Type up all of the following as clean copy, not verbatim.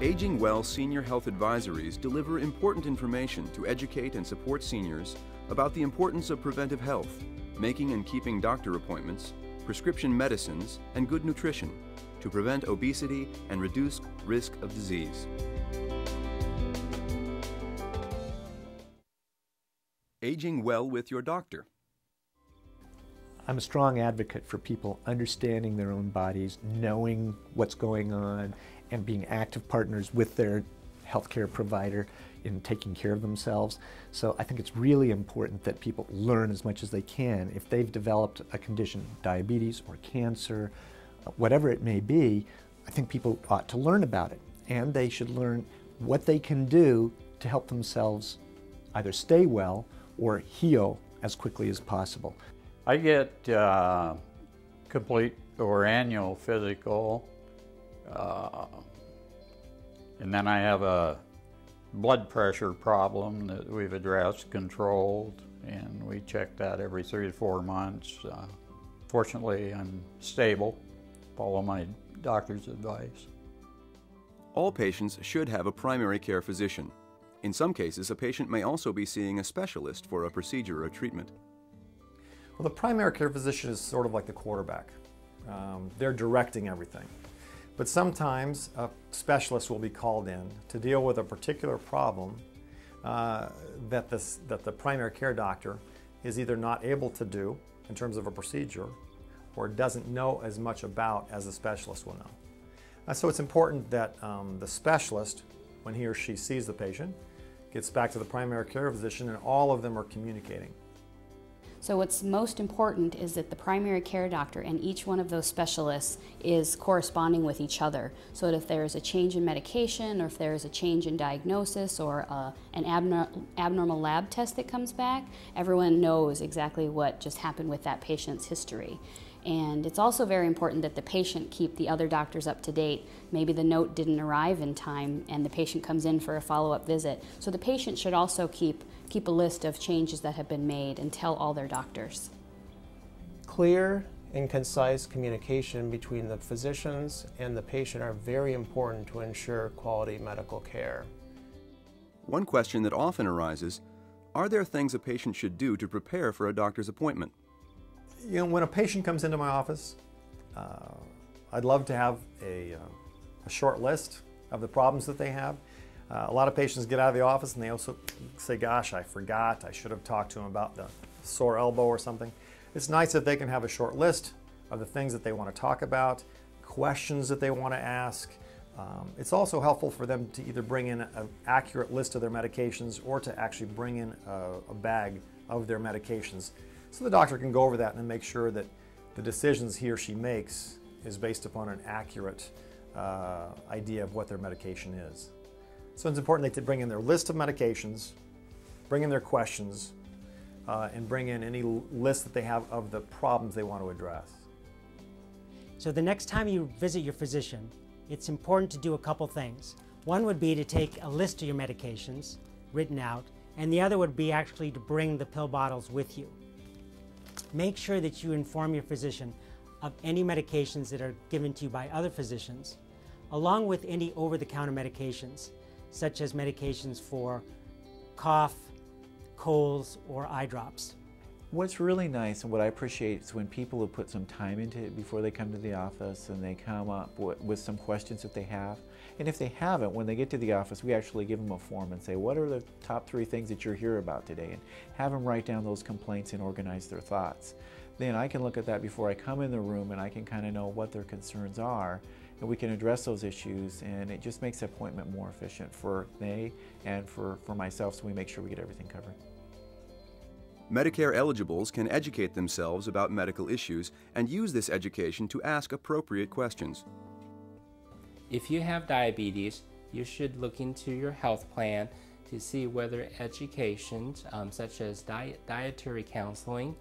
Aging Well Senior Health Advisories deliver important information to educate and support seniors about the importance of preventive health, making and keeping doctor appointments, prescription medicines, and good nutrition to prevent obesity and reduce risk of disease. Aging Well with your doctor. I'm a strong advocate for people understanding their own bodies, knowing what's going on, and being active partners with their healthcare provider in taking care of themselves. So I think it's really important that people learn as much as they can. If they've developed a condition, diabetes or cancer, whatever it may be, I think people ought to learn about it. And they should learn what they can do to help themselves either stay well or heal as quickly as possible. I get complete or annual physical, and then I have a blood pressure problem that we've addressed, controlled, and we check that every 3 to 4 months. Fortunately, I'm stable, follow my doctor's advice. All patients should have a primary care physician. In some cases, a patient may also be seeing a specialist for a procedure or treatment. Well, the primary care physician is sort of like the quarterback. They're directing everything. But sometimes a specialist will be called in to deal with a particular problem that the primary care doctor is either not able to do in terms of a procedure or doesn't know as much about as the specialist will know. So it's important that the specialist, when he or she sees the patient, gets back to the primary care physician and all of them are communicating. So what's most important is that the primary care doctor and each one of those specialists is corresponding with each other, so that if there is a change in medication or if there is a change in diagnosis or an abnormal lab test that comes back, everyone knows exactly what just happened with that patient's history. And it's also very important that the patient keep the other doctors up to date. Maybe the note didn't arrive in time and the patient comes in for a follow-up visit. So the patient should also keep a list of changes that have been made and tell all their doctors. Clear and concise communication between the physicians and the patient are very important to ensure quality medical care. One question that often arises, are there things a patient should do to prepare for a doctor's appointment? You know, when a patient comes into my office, I'd love to have a short list of the problems that they have. A lot of patients get out of the office and they also say, gosh, I forgot, I should have talked to them about the sore elbow or something. It's nice if they can have a short list of the things that they want to talk about, questions that they want to ask. It's also helpful for them to either bring in an accurate list of their medications or to actually bring in a bag of their medications, so the doctor can go over that and make sure that the decisions he or she makes is based upon an accurate idea of what their medication is. So it's important they bring in their list of medications, bring in their questions, and bring in any list that they have of the problems they want to address. So the next time you visit your physician, it's important to do a couple things. One would be to take a list of your medications written out, and the other would be actually to bring the pill bottles with you. Make sure that you inform your physician of any medications that are given to you by other physicians, along with any over-the-counter medications, such as medications for cough, colds, or eye drops. What's really nice and what I appreciate is when people have put some time into it before they come to the office and they come up with some questions that they have. And if they haven't, when they get to the office, we actually give them a form and say, what are the top 3 things that you're here about today? And have them write down those complaints and organize their thoughts. Then I can look at that before I come in the room and I can kind of know what their concerns are, and we can address those issues, and it just makes the appointment more efficient for they and for myself, so we make sure we get everything covered. Medicare eligibles can educate themselves about medical issues and use this education to ask appropriate questions. If you have diabetes, you should look into your health plan to see whether educations such as dietary counseling,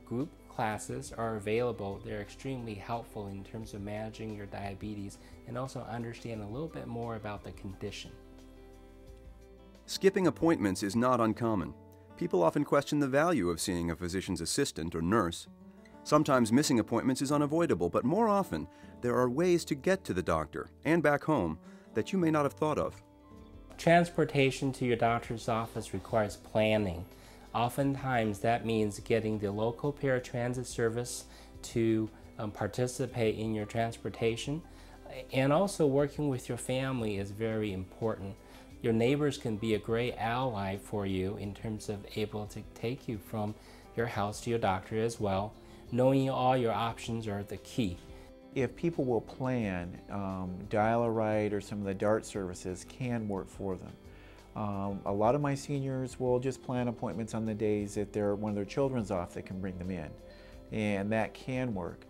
group classes are available. They're extremely helpful in terms of managing your diabetes and also understand a little bit more about the condition. Skipping appointments is not uncommon. People often question the value of seeing a physician's assistant or nurse. Sometimes missing appointments is unavoidable, but more often there are ways to get to the doctor and back home that you may not have thought of. Transportation to your doctor's office requires planning. Oftentimes that means getting the local paratransit service to participate in your transportation, and also working with your family is very important. Your neighbors can be a great ally for you in terms of able to take you from your house to your doctor as well. Knowing all your options are the key. If people will plan, Dial-A-Ride or some of the DART services can work for them. A lot of my seniors will just plan appointments on the days that one of their children's off that can bring them in, and that can work.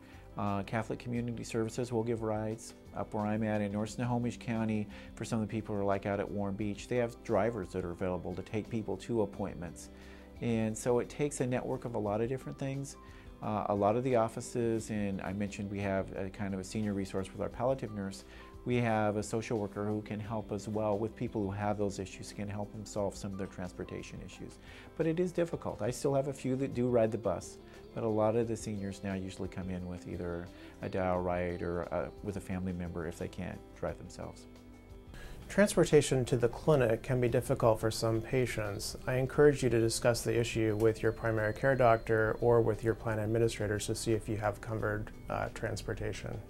Catholic Community Services will give rides. Up where I'm at in North Snohomish County, for some of the people who are like out at Warm Beach, they have drivers that are available to take people to appointments. And so it takes a network of a lot of different things. A lot of the offices, and I mentioned we have a kind of a senior resource with our palliative nurse, we have a social worker who can help as well with people who have those issues, can help them solve some of their transportation issues. But it is difficult. I still have a few that do ride the bus, but a lot of the seniors now usually come in with either a Dial-A-Ride or with a family member if they can't drive themselves. Transportation to the clinic can be difficult for some patients. I encourage you to discuss the issue with your primary care doctor or with your plan administrators to see if you have covered transportation.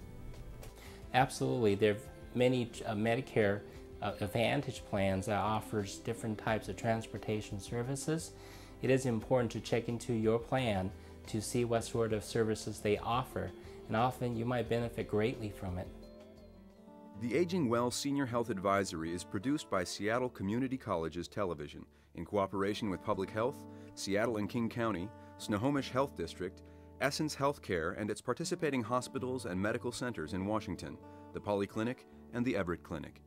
Absolutely. There are many Medicare Advantage plans that offers different types of transportation services. It is important to check into your plan to see what sort of services they offer, and often you might benefit greatly from it. The Aging Well Senior Health Advisory is produced by Seattle Community College's television in cooperation with Public Health, Seattle and King County, Snohomish Health District, Essence Healthcare and its participating hospitals and medical centers in Washington, the Polyclinic and the Everett Clinic.